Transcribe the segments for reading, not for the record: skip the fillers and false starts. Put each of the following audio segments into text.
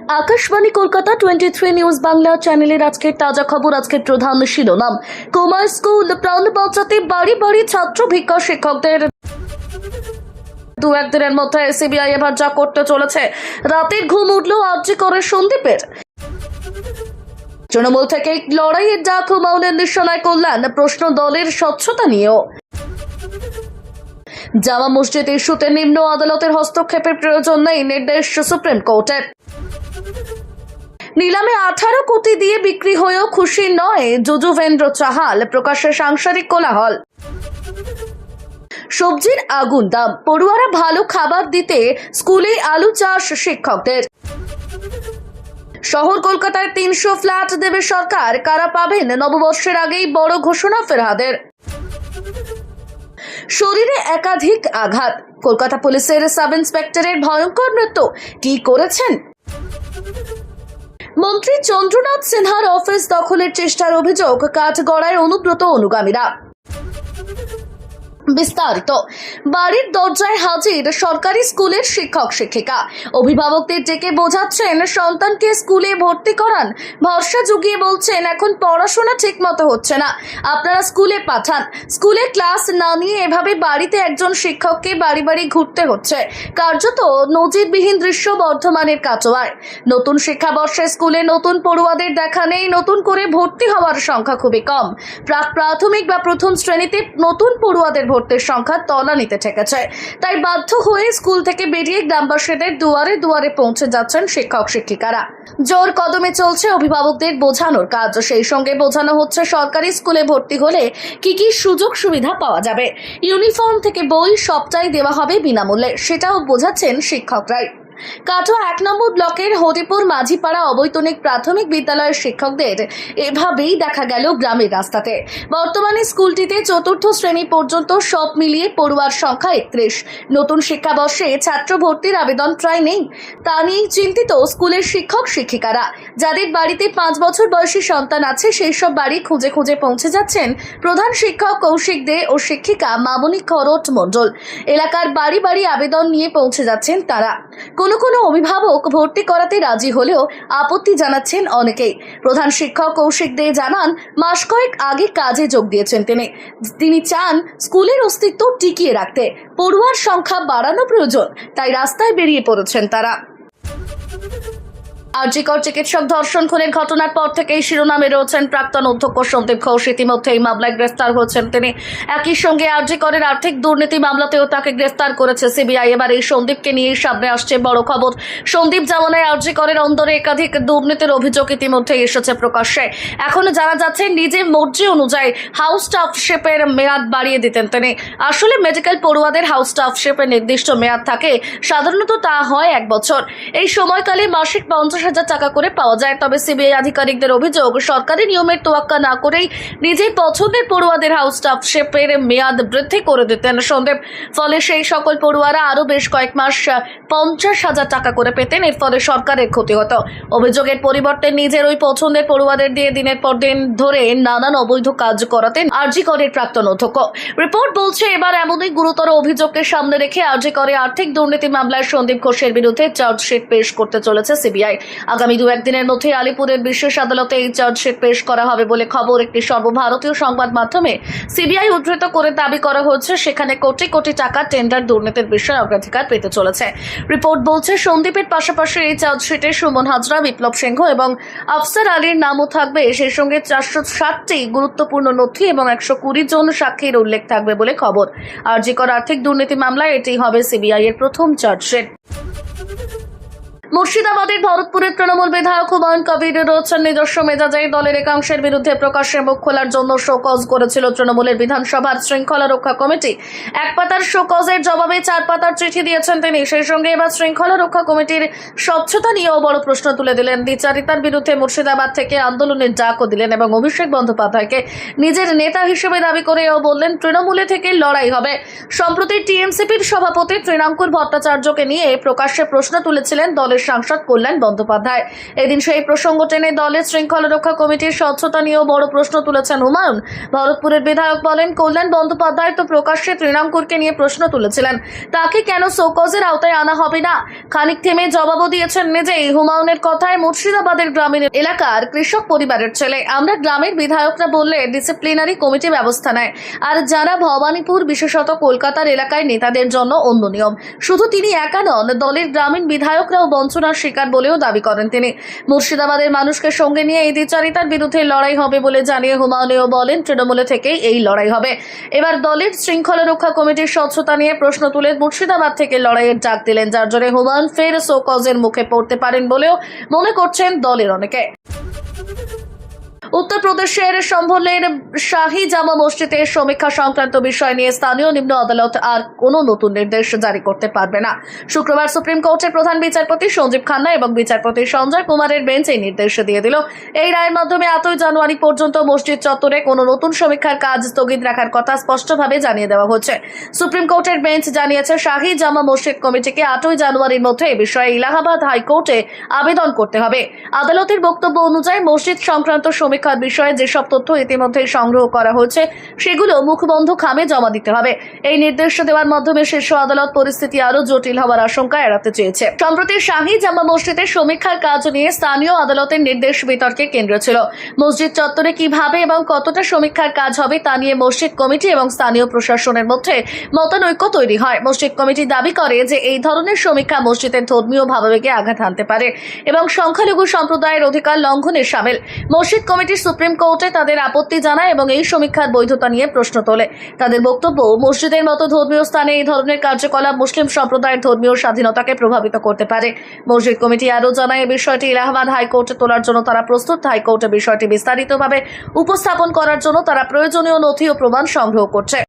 Akashvani Kolkata 23 news Bangla চ্যানেলের আজকের তাজা খবর। আজকের প্রধান শিরোনাম। কুমার স্কুল প্রাণ বাঁচাতে বাড়ি বাড়ি ছাত্র ভিক্ষা শিক্ষকদের। দু একদিনের মধ্যে সিবিআই এবার যা করতে চলেছে, রাতের ঘুম উঠল আরজি করে সন্দীপের। তৃণমূল থেকে লড়াইয়ের ডাক ও মৌনের নিশানায় কল্যাণ, প্রশ্ন দলের স্বচ্ছতা নিয়েও। জামা মসজিদ ইস্যুতে নিম্ন আদালতের হস্তক্ষেপের প্রয়োজন নেই, নির্দেশ সুপ্রিম কোর্টের। নিলামে 18 কোটি দিয়ে বিক্রি হয়েও খুশি নয় যুজুবেন্দ্র চাহাল, প্রকাশ্যে সাংসারিক কোলাহল। সবজির আগুন দাম, পড়ুয়ারা ভালো খাবার দিতে স্কুলে আলু চাষ শিক্ষকদের। শহর কলকাতায় 300 ফ্ল্যাট দেবে সরকার, কারা পাবেন? নববর্ষের আগেই বড় ঘোষণা ফেরহাদের। শরীরে একাধিক আঘাত, কলকাতা পুলিশের সাব ইন্সপেক্টরের ভয়ঙ্কর মৃত্যু, কি করেছেন? মন্ত্রী চন্দ্রনাথ সিনহার অফিস দখলের চেষ্টার অভিযোগ, কাঠগড়ায় অনুব্রত অনুগামীরা। বিস্তারিত। বাড়ির দরজায় হাজির সরকারি স্কুলের শিক্ষক শিক্ষিকা, অভিভাবকদের ডেকে বোঝাচ্ছেন সন্তানকে স্কুলে ভর্তি করান, ভরসা জুগিয়ে বলছেন এখন পড়াশোনা ঠিক মতো হচ্ছে না, আপনারা স্কুলে পাঠান। স্কুলে ক্লাস না নিয়ে এভাবে বাড়িতে একজন শিক্ষককে বাড়ি বাড়ি ঘুরতে হচ্ছে, কার্যত নজিরবিহীন দৃশ্য বর্ধমানের কাটোয়ায়। নতুন শিক্ষাবর্ষে স্কুলে নতুন পড়ুয়াদের দেখা নেই, নতুন করে ভর্তি হওয়ার সংখ্যা খুবই কম। প্রাথমিক বা প্রথম শ্রেণীতে নতুন পড়ুয়াদের ভর্তির সংখ্যা তলানিতে ঠেকেছে, তাই বাধ্য হয়ে স্কুল থেকে বেরিয়ে গ্রামবাসীদের দুয়ারে দুয়ারে পৌঁছে যাচ্ছেন শিক্ষক শিক্ষিকারা। জোর কদমে চলছে অভিভাবকদের বোঝানোর কাজ, সেই সঙ্গে বোঝানো হচ্ছে সরকারি স্কুলে ভর্তি হলে কি কি সুযোগ সুবিধা পাওয়া যাবে। ইউনিফর্ম থেকে বই সবটাই দেওয়া হবে বিনামূল্যে, সেটাও বোঝাচ্ছেন শিক্ষকরাই। কাটোয়া 1 নম্বর ব্লকের হরিপুর মাঝিপাড়া অবৈতনিক প্রাথমিক বিদ্যালয়ের শিক্ষকদের এভাবেই দেখা গেল গ্রামের রাস্তাতে। বর্তমানে স্কুলটিতে 4র্থ শ্রেণী পর্যন্ত সব মিলিয়ে পড়ুয়ার সংখ্যা 31। নতুন শিক্ষাবর্ষে ছাত্র ভর্তির আবেদন প্রায় নেই, তা নিয়ে চিন্তিত স্কুলের শিক্ষক শিক্ষিকারা। যাদের বাড়িতে 5 বছর বয়সী সন্তান আছে, সেই সব বাড়ি খুঁজে খুঁজে পৌঁছে যাচ্ছেন প্রধান শিক্ষক কৌশিক দে ও শিক্ষিকা মামনি খরট মণ্ডল। এলাকার বাড়ি বাড়ি আবেদন নিয়ে পৌঁছে যাচ্ছেন তারা। কোনো অভিভাবক ভর্তি করাতে রাজি হলেও আপত্তি জানাচ্ছেন অনেকেই। প্রধান শিক্ষক কৌশিক দে জানান, মাস কয়েক আগে কাজে যোগ দিয়েছেন তিনি চান স্কুলের অস্তিত্ব টিকিয়ে রাখতে পড়ুয়ার সংখ্যা বাড়ানো প্রয়োজন, তাই রাস্তায় বেরিয়ে পড়েছেন তারা। আরজিকর চিকিৎসক ধর্ষণ খুনের ঘটনার পর থেকেই শিরোনামে রয়েছেন প্রাক্তন অধ্যক্ষ সন্দীপ ঘোষ। ইতিমধ্যে এই মামলায় গ্রেফতার হয়েছেন তিনি। একই সঙ্গে আরজিকরের আর্থিক দুর্নীতি মামলাতেও তাকে গ্রেফতার করেছে সিবিআই। এবার এই সন্দীপকে নিয়ে সামনে আসছে বড় খবর। সন্দীপ জামানায় আরজিকরের অন্দরে একাধিক দুর্নীতির অভিযোগ ইতিমধ্যে এসেছে প্রকাশ্যে। এখন জানা যাচ্ছে নিজের মর্জি অনুযায়ী হাউস স্টাফশিপের মেয়াদ বাড়িয়ে দিতেন তিনি। আসলে মেডিকেল পড়ুয়াদের হাউস স্টাফশিপের নির্দিষ্ট মেয়াদ থাকে, সাধারণত তা হয় 1 বছর। এই সময়কালে মাসিক 50,000 টাকা করে পাওয়া যায়। তবে সিবিআই আধিকারিকদের অভিযোগ, সরকারি নিয়মের তোয়াক্কা না করেই নিজের পছন্দের পড়ুয়াদের হাউস স্টাফশিপের মেয়াদ বৃদ্ধি করে দিতেন সন্দীপ। ফলে সেই সকল পড়ুয়ারা আরো বেশ কয়েক মাস 50,000 টাকা করে পেতেন। এর ফলে সরকারের ক্ষতি হতো। অভিযোগের পরিবর্তে নিজের ওই পছন্দের পড়ুয়াদের দিয়ে দিনের পর দিন ধরে নানান অবৈধ কাজ করাতেন আরজিকরের প্রাক্তন অধ্যক্ষ। রিপোর্ট বলছে, এবার এমনই গুরুতর অভিযোগকে সামনে রেখে আরজিকরে আর্থিক দুর্নীতি মামলায় সন্দীপ ঘোষের বিরুদ্ধে চার্জশিট পেশ করতে চলেছে সিবিআই। আগামী 2-1 দিনের মধ্যে আলিপুরের বিশেষ আদালতে এই চার্জশিট পেশ করা হবে বলে খবর। একটি সর্বভারতীয় সংবাদ মাধ্যমে সিবিআই উদ্ধৃত করে দাবি করা হচ্ছে, সেখানে কোটি কোটি টাকা টেন্ডার দুর্নীতির বিষয়ে অগ্রাধিকার পেতে চলেছে। রিপোর্ট বলছে, সন্দীপের পাশাপাশি এই চার্জশিটে সুমন হাজরা, বিপ্লব সিংহ এবং আফসার আলীর নামও থাকবে। সেই সঙ্গে 460টি গুরুত্বপূর্ণ নথি এবং 120 জন সাক্ষীর উল্লেখ থাকবে বলে খবর। আরজিকর আর্থিক দুর্নীতি মামলায় এটি হবে সিবিআই এর প্রথম চার্জশিট। মুর্শিদাবাদের ভরতপুরের তৃণমূল বিধায়ক হুমায়ুন কবির রয়েছেন নিজস্ব মেজাজে। দলের একাংশের বিরুদ্ধে প্রকাশ্যে মুখ খোলার জন্য শোকজ করেছিল তৃণমূলের বিধানসভার শৃঙ্খলা রক্ষা কমিটি। 1 পাতার শোকজের জবাবে 4 পাতার চিঠি দিয়েছেন তিনি। সেই সঙ্গে এবার শৃঙ্খলা রক্ষা কমিটির স্বচ্ছতা নিয়েও বড় প্রশ্ন তুলে দিলেন। দ্বিচারিতার বিরুদ্ধে মুর্শিদাবাদ থেকে আন্দোলনের ডাকও দিলেন এবং অভিষেক বন্দ্যোপাধ্যায়কে নিজের নেতা হিসেবে দাবি করেও বললেন, তৃণমূলে থেকে লড়াই হবে। সম্প্রতি টিএমসিপির সভাপতি তৃণাঙ্কুর ভট্টাচার্যকে নিয়ে প্রকাশ্যে প্রশ্ন তুলেছিলেন দলের তৃণমূলের সাংসদ কল্যাণ বন্দ্যোপাধ্যায়। এদিন সেই প্রসঙ্গ টেনে দলের শৃঙ্খলা রক্ষা কমিটির স্বচ্ছতা নিয়েও বড় প্রশ্ন তুলেছেন হুমায়ুন। ভরতপুরের বিধায়ক বলেন, কল্যাণ বন্দ্যোপাধ্যায় তো প্রকাশ্যে তৃণাঙ্কুরকে নিয়ে প্রশ্ন তুলেছিলেন, তাকে কেন শোকজের আওতায় আনা হবে না? খানিক থেমে জবাবও দিয়েছেন নিজেই। হুমায়ুনের কথায়, মুর্শিদাবাদের গ্রামীণ এলাকার কৃষক পরিবারের ছেলে, আমরা গ্রামের বিধায়করা বললে ডিসিপ্লিনারি কমিটি ব্যবস্থা নেয়, আর যারা ভবানীপুর বিশেষত কলকাতার এলাকায় নেতাদের জন্য অন্য নিয়ম। শুধু তিনি একা নন, দলের গ্রামীণ বিধায়করাও বঞ্চনার শিকার বলেও দাবি করেন তিনি। মুর্শিদাবাদের মানুষকে সঙ্গে নিয়ে এই দ্বিচারিতার বিরুদ্ধে লড়াই হবে বলে জানিয়ে হুমায়ুনও বলেন, তৃণমূলে থেকেই এই লড়াই হবে। এবার দলের শৃঙ্খলা রক্ষা কমিটির স্বচ্ছতা নিয়ে প্রশ্ন তুলে মুর্শিদাবাদ থেকে লড়াইয়ের ডাক দিলেন, যার জন্য হুমায়ুন ফের শোকজের মুখে পড়তে পারেন বলেও মনে করছেন দলের অনেকে। উত্তরপ্রদেশের সম্ভলের শাহী জামা মসজিদের সমীক্ষা সংক্রান্ত বিষয় নিয়ে স্থানীয় নিম্ন আদালত আর কোনো নতুন নির্দেশ জারি করতে পারবে না। শুক্রবার সুপ্রিম কোর্টের প্রধান বিচারপতি সঞ্জীব খান্না এবং বিচারপতি সঞ্জয় কুমারের বেঞ্চ এই নির্দেশ দিয়ে দিল। এই রায়ের মাধ্যমে 8 জানুয়ারি পর্যন্ত মসজিদ চত্বরে কোনো নতুন সমীক্ষার কাজ স্থগিত রাখার কথা স্পষ্টভাবে জানিয়ে দেওয়া হচ্ছে। সুপ্রিম কোর্টের বেঞ্চ জানিয়েছে, শাহী জামা মসজিদ কমিটিকে 8 জানুয়ারির মধ্যে এই বিষয়ে এলাহাবাদ হাইকোর্টে আবেদন করতে হবে। আদালতের বক্তব্য অনুযায়ী মসজিদ সংক্রান্ত সমীক্ষার বিষয়ে যেসব তথ্য ইতিমধ্যে সংগ্রহ করা হয়েছে সেগুলো মুখবন্ধ খামে জমা দিতে হবে। এই নির্দেশ দেওয়ার মাধ্যমে শীর্ষ আদালত পরিস্থিতি আরো জটিল হওয়ার আশঙ্কা এড়াতে চেয়েছে। সম্প্রতি শাহী জামা মসজিদের সমীক্ষার কাজ নিয়ে স্থানীয় আদালতের নির্দেশ বিতর্কের কেন্দ্র ছিল। মসজিদ চত্বরে কিভাবে এবং কতটা সমীক্ষার কাজ হবে তা নিয়ে মসজিদ কমিটি এবং স্থানীয় প্রশাসনের মধ্যে মতানৈক্য তৈরি হয়। মসজিদ কমিটি দাবি করে যে এই ধরনের সমীক্ষা মসজিদের ধর্মীয় ভাবাবেগে আঘাত হানতে পারে এবং সংখ্যালঘু সম্প্রদায়ের অধিকার লঙ্ঘনের শামিল। মসজিদ কমিটি সুপ্রিম কোর্টে তাদের আপত্তি জানায় এবং এই সমীক্ষার বৈধতা নিয়ে প্রশ্ন তোলে। তাদের বক্তব্য, মসজিদের মতো ধর্মীয় স্থানে এই ধরনের কার্যকলাপ মুসলিম সম্প্রদায়ের ধর্মীয় স্বাধীনতাকে প্রভাবিত করতে পারে। মসজিদ কমিটি আরও জানায়, এই বিষয়টি এলাহাবাদ হাইকোর্টে তোলার জন্য তারা প্রস্তুত। হাইকোর্টে বিষয়টি বিস্তারিতভাবে উপস্থাপন করার জন্য তারা প্রয়োজনীয় নথি ও প্রমাণ সংগ্রহ করছে।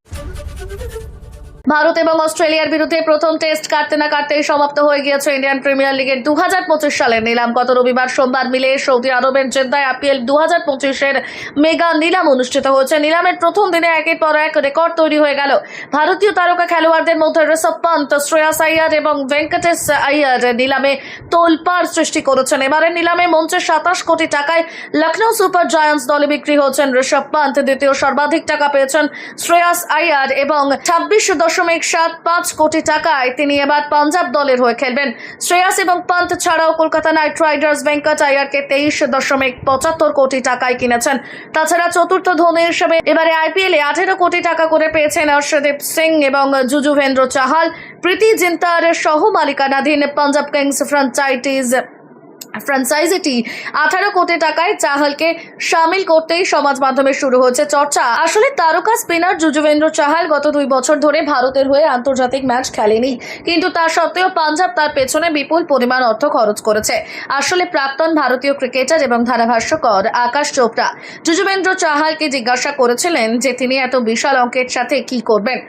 ভারত এবং অস্ট্রেলিয়ার বিরুদ্ধে প্রথম টেস্ট কাটতে না কাটতেই সমাপ্ত হয়ে গিয়েছে ইন্ডিয়ান প্রিমিয়ার লিগের 2025 সালের নিলাম। গত রবিবার সোমবার মিলে সৌদি আরবের জেদ্দায় IPL 2025-এর মেগা নিলাম অনুষ্ঠিত হয়েছে। নিলামের প্রথম দিনে একের পর এক রেকর্ড তৈরি হয়ে গেল। ভারতীয় তারকা খেলোয়াড়দের মধ্যে ঋষভ পন্ত, শ্রেয়াস আইয়ার এবং ভেঙ্কটেশ আইয়ার নিলামে তোলপাড় সৃষ্টি করেছেন। এবারের নিলামে মঞ্চে 27 কোটি টাকায় লখনৌ সুপার জায়ান্টস দলে বিক্রি হয়েছেন ঋষভ পন্ত। দ্বিতীয় সর্বাধিক টাকা পেয়েছেন শ্রেয়াস আইয়ার এবং 26.75 কোটি টাকায় তিনি এবার পাঞ্জাব দলের হয়ে খেলবেন। শ্রেয়াস এবং পন্ত ছাড়াও কলকাতা নাইট রাইডার্স ভেঙ্কট আইয়ারকে 23.75 কোটি টাকায় কিনেছেন। তাছাড়া চতুর্থ ধনী হিসেবে এবারে IPL-এ 18 কোটি টাকা করে পেয়েছেন হর্ষদীপ সিং এবং যুজুভেন্দ্র চাহাল। প্রীতি জিন্তার সহ মালিকানাধীন পাঞ্জাব কিংস ফ্র্যাঞ্চাইজিটি 18 কোটি টাকায় চাহালকে শামিল করতেই সমাজ মাধ্যমে শুরু হয়েছে চর্চা। আসলে তারকা স্পিনার যুজুভেন্দ্র চাহাল গত 2 বছর ধরে ভারতের হয়ে আন্তর্জাতিক ম্যাচ খেলেনি, কিন্তু তা সত্ত্বেও পাঞ্জাব তার পেছনে বিপুল পরিমাণ অর্থ খরচ করেছে। আসলে প্রাক্তন ভারতীয় ক্রিকেটার এবং ধারাভাষ্যকার আকাশ চোপড়া যুজুভেন্দ্র চাহালকে জিজ্ঞাসা করেছিলেন যে তিনি এত বিশাল অঙ্কের সাথে কি করবেন।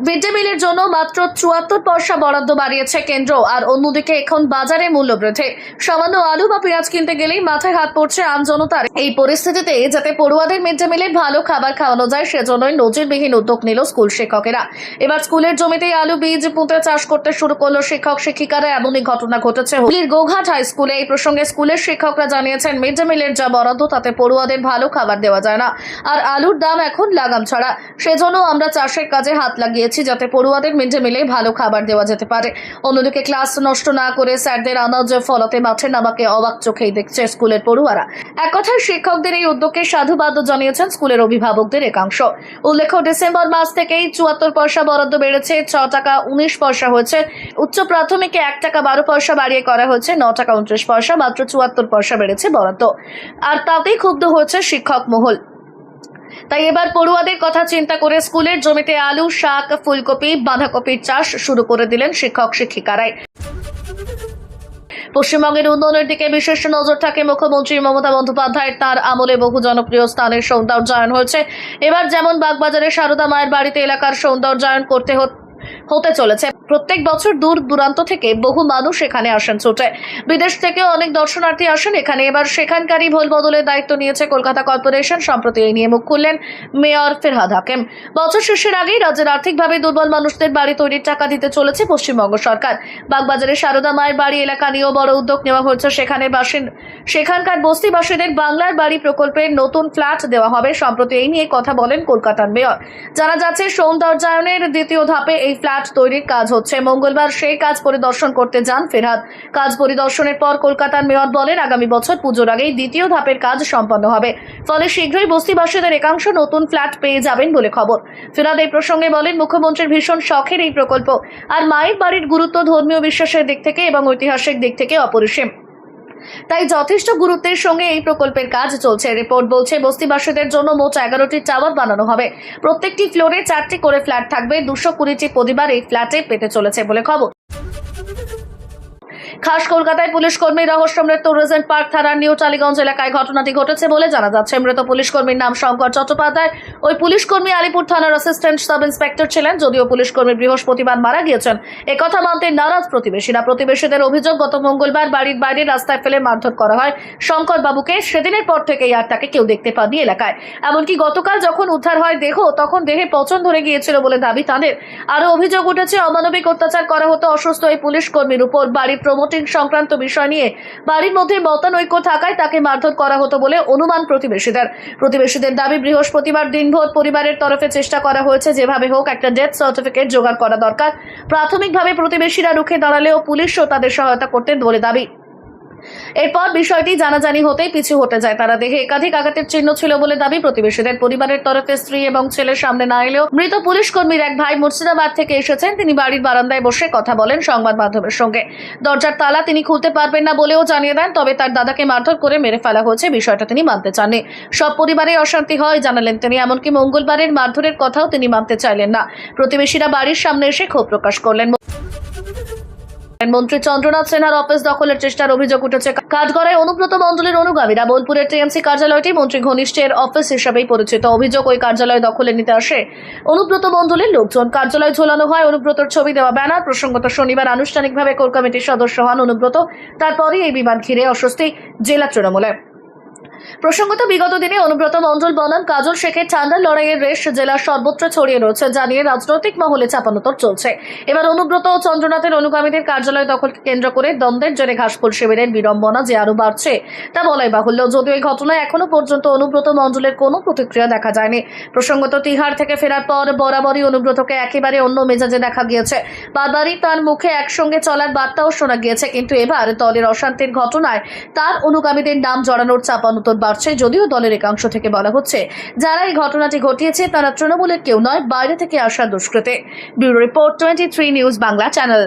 মিড ডে মিলের জন্য মাত্র 74 পয়সা বরাদ্দ বাড়িয়েছে কেন্দ্র, আর অন্যদিকে এখন বাজারে মূল্য বৃদ্ধি। সামান্য আলু বা পেঁয়াজ কিনতে গেলেই মাথায় হাত পড়ছে আম জনতার। এই পরিস্থিতিতে যাতে পড়ুয়াদের মিড ডে মিলে ভালো খাবার খাওয়ানো যায়, সেজন্যই নজিরবিহীন উদ্যোগ নিল স্কুল শিক্ষকেরা। এবার স্কুলের জমিতেই আলু বীজ পুঁতে চাষ করতে শুরু করলো শিক্ষক শিক্ষিকারা। এমনই ঘটনা ঘটেছে হুগলির গোঘাট হাই স্কুলে। এই প্রসঙ্গে স্কুলের শিক্ষকরা জানিয়েছেন, মিড ডে মিলের যা বরাদ্দ তাতে পড়ুয়াদের ভালো খাবার দেওয়া যায় না, আর আলুর দাম এখন লাগাম ছাড়া। সেজন্য আমরা চাষের কাজে হাত লাগিয়েছি যাতে পড়ুয়াদের মিড ডে মিলে ভালো খাবার দেওয়া যেতে পারে। অন্যদিকে ক্লাস নষ্ট না করে স্যারদের আনাজ ফলাতে মাঠে নামাকে অবাক চোখেই দেখছে স্কুলের পড়ুয়ারা। এক কথায় শিক্ষকদের এই উদ্যোগকে সাধুবাদ জানিয়েছেন স্কুলের অভিভাবকদের একাংশ। উল্লেখ্য, ডিসেম্বর মাস থেকেই 74 পয়সা বরাদ্দ বেড়েছে, 6 টাকা 19 পয়সা হয়েছে। উচ্চ প্রাথমিকে 1 টাকা 12 পয়সা বাড়িয়ে করা হয়েছে, 9 টাকা 29 পয়সা, মাত্র 74 পয়সা বেড়েছে বরাদ্দ। আর তাতেই ক্ষুব্ধ হয়েছে শিক্ষক মহল। তাই এবার পড়ুয়াদের কথা চিন্তা করে স্কুলের জমিতে আলু, শাক, ফুলকপি, বাঁধাকপির চাষ শুরু করে দিলেন শিক্ষক শিক্ষিকারাই। পশ্চিমবঙ্গের উন্নয়নের দিকে বিশেষ নজর থাকে মুখ্যমন্ত্রী মমতা বন্দ্যোপাধ্যায়ের। তার আমলে বহু জনপ্রিয় স্থানের সৌন্দর্যায়ন হয়েছে। এবার যেমন বাগবাজারে সারদা মায়ের বাড়িতে এলাকার সৌন্দর্যায়ন হতে চলেছে। প্রত্যেক বছর দূর দূরান্ত থেকে বহু মানুষ এখানে আসেন ছুটে, বিদেশ থেকেও অনেক দর্শনার্থী আসেন এখানে। এবার সেখানকারই ভোল বদলের দায়িত্ব নিয়েছে কলকাতা কর্পোরেশন। সম্প্রতি এই নিয়ে মুখ খুললেন মেয়র ফিরহাদ হাকিম। বছর শেষের আগেই রাজ্যের আর্থিকভাবে দুর্বল মানুষদের বাড়ি তৈরির টাকা দিতে চলেছে পশ্চিমবঙ্গ সরকার। বাগবাজারের সারদা মায়ের বাড়ি এলাকা নিয়েও বড় উদ্যোগ নেওয়া হয়েছে। সেখানকার বস্তিবাসীদের বাংলার বাড়ি প্রকল্পের নতুন ফ্ল্যাট দেওয়া হবে। সম্প্রতি এই নিয়ে কথা বলেন কলকাতার মেয়র। জানা যাচ্ছে সৌন্দর্যায়নের দ্বিতীয় ধাপে এই ফ্ল্যাট তৈরির কাজ হচ্ছে। মঙ্গলবার সেই কাজ পরিদর্শন করতে যান ফিরহাদ। কাজ পরিদর্শনের পর কলকাতার মেয়র বলেন, আগামী বছর পুজোর আগেই দ্বিতীয় ধাপের কাজ সম্পন্ন হবে, ফলে শীঘ্রই বস্তিবাসীদের একাংশ নতুন ফ্ল্যাট পেয়ে যাবেন বলে খবর। ফিরহাদ এই প্রসঙ্গে বলেন, মুখ্যমন্ত্রীর ভীষণ শখের এই প্রকল্প, আর মায়ের বাড়ির গুরুত্ব ধর্মীয় বিশ্বাসের দিক থেকে এবং ঐতিহাসিক দিক থেকে অপরিসীম, তাই যথেষ্ট গুরুত্বের সঙ্গে এই প্রকল্পের কাজ চলছে। রিপোর্ট বলছে, বস্তিবাসীদের জন্য মোট 11টি টাওয়ার বানানো হবে। প্রত্যেকটি ফ্লোরে 4টি করে ফ্ল্যাট থাকবে। 220টি পরিবার এই ফ্ল্যাটে পেতে চলেছে বলে খবর। খাস কলকাতায় পুলিশ কর্মীর রহস্য মৃত্যু। রিজেন্ট পার্ক থানার নিউ টালিগঞ্জ এলাকায় ঘটনাটি ঘটেছে বলে জানা যাচ্ছে। মৃত পুলিশ কর্মীর নাম শঙ্কর চট্টোপাধ্যায়। ওই পুলিশ কর্মী আলিপুর থানার অ্যাসিস্ট্যান্ট সাব ইন্সপেক্টর ছিলেন। যদিও পুলিশ কর্মী বৃহস্পতিবার মারা গিয়েছেন, একথা মানতে নারাজ প্রতিবেশীরা। প্রতিবেশীদের অভিযোগ, গত মঙ্গলবার বাড়ির বাইরে রাস্তায় ফেলে মারধর করা হয় শঙ্কর বাবুকে। সেদিনের পর থেকেই আর তাকে কেউ দেখতে পাননি এলাকায়। এমনকি গতকাল যখন উদ্ধার হয় দেহ, তখন দেহে পচন ধরে গিয়েছিল বলে দাবি তাদের। আরও অভিযোগ উঠেছে, অমানবিক অত্যাচার করা হতো অসুস্থ এই পুলিশ কর্মীর উপর। বাড়ির প্রমোটিং সংক্রান্ত বিষয় নিয়ে বাড়ির মধ্যে মতানৈক্য থাকায় তাকে মারধর করা হতো বলে অনুমান প্রতিবেশীদের দাবি, বৃহস্পতিবার দিনভর পরিবারের তরফে চেষ্টা করা হয়েছে, যেভাবে হোক একটা ডেথ সার্টিফিকেট জোগাড় করা দরকার। প্রাথমিকভাবে প্রতিবেশীরা রুখে দাঁড়ালেও পুলিশও তাদের সহায়তা করতেন বলে দাবি। এরপর বিষয়টি জানাজানি হতেই পিছু হটে যায় তারা। দেহে একাধিক আঘাতের চিহ্ন ছিল বলে দাবি প্রতিবেশীদের। পরিবারের তরফে স্ত্রী এবং ছেলের সামনে না এলেও মৃত পুলিশ কর্মীর এক ভাই মুর্শিদাবাদ থেকে এসেছেন। তিনি বাড়ির বারান্দায় বসে কথা বলেন সংবাদ মাধ্যমের সঙ্গে। দরজার তালা তিনি খুলতে পারবেন না বলেও জানিয়ে দেন, তবে তার দাদাকে মারধর করে মেরে ফেলা হয়েছে বিষয়টা তিনি মানতে চাননি। সব পরিবারে অশান্তি হয় জানালেন তিনি। এমনকি মঙ্গলবারের মারধরের কথাও তিনি মানতে চাইলেন না। প্রতিবেশীরা বাড়ির সামনে এসে ক্ষোভ প্রকাশ করলেন। মন্ত্রী চন্দ্রনাথ সিনহার অফিস দখলের চেষ্টার অভিযোগ উঠেছে। কাঠগড়ায় অনুব্রত মণ্ডলের অনুগামীরা বোলপুরের টিএমসি কার্যালয়টি মন্ত্রী ঘনিষ্ঠের অফিস হিসেবেই পরিচিত। অভিযোগ, ওই কার্যালয় দখলে নিতে আসে অনুব্রত মণ্ডলের লোকজন। কার্যালয় ঝোলানো হয় অনুব্রতর ছবি দেওয়া ব্যানার। প্রসঙ্গত, শনিবার আনুষ্ঠানিকভাবে কোর কমিটির সদস্য হন অনুব্রত। তারপরই এই বিবাদ ঘিরে অস্বস্তি জেলা তৃণমূলে। প্রসঙ্গত, বিগত দিনে অনুব্রত মণ্ডল বনাম কাজল শেখের ঠান্ডার লড়াইয়ের রেশ জেলার সর্বত্র ছড়িয়ে রয়েছে, জানিয়ে রাজনৈতিক মহলে চাপানোতর চলছে। এবার অনুব্রত ও চন্দ্রনাথের অনুগামীদের কার্যালয় দখলকে কেন্দ্র করে দ্বন্দ্বের জেরে ঘাসফুল শিবিরের বিড়ম্বনা যে আরো বাড়ছে তা বলাই বাহুল্য। যদিও এই ঘটনায় এখনো পর্যন্ত অনুব্রত মণ্ডলের কোনো প্রতিক্রিয়া দেখা যায়নি। প্রসঙ্গত, তিহার থেকে ফেরার পর বরাবরই অনুব্রতকে একেবারে অন্য মেজাজে দেখা গিয়েছে। বারবারই তার মুখে একসঙ্গে চলার বার্তাও শোনা গিয়েছে, কিন্তু এবার দলের অশান্তির ঘটনায় তার অনুগামীদের নাম জড়ানোর চাপানোতর বাড়ছে। যদিও দলের একাংশ থেকে বলা হচ্ছে, যারা এই ঘটনাটি ঘটিয়েছে তারা তৃণমূলের কেউ নয়, বাইরে থেকে আসা দুষ্কৃতী। Bureau report, 23 news Bangla channel.